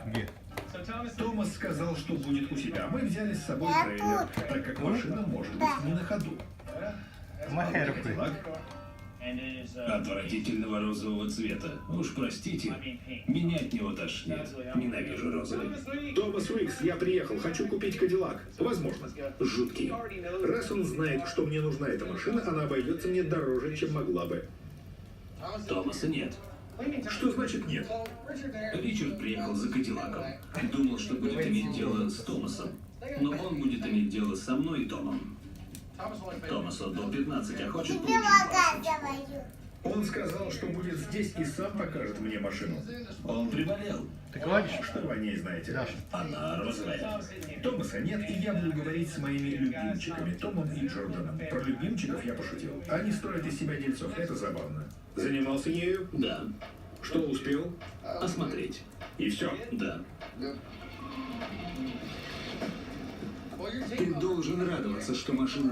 Где? Томас сказал, что будет у себя. Мы взяли с собой трейлер, так как машина может быть не на ходу. Махай рукой. Кадиллак. Отвратительного розового цвета. Уж простите, меня от него тошнит. Ненавижу розовый. Томас Уикс, я приехал, хочу купить Кадиллак. Возможно. Жуткий. Раз он знает, что мне нужна эта машина, она обойдется мне дороже, чем могла бы. Томаса нет. Что значит нет? Ричард приехал за Кадиллаком. Думал, что будет иметь дело с Томасом. Но он будет иметь дело со мной и Томом. Томасу до 15, а хочет получить 20. Он сказал, что будет здесь и сам покажет мне машину. Он приболел. Ты говоришь? Что вы о ней знаете? Даша. Она розовая. Томаса нет, и я буду говорить с моими любимчиками, Томом и Джорданом. Про любимчиков я пошутил. Они строят из себя дельцов, это забавно. Занимался ею? Да. Что успел? Осмотреть. И все. Да. Ты должен радоваться, что машина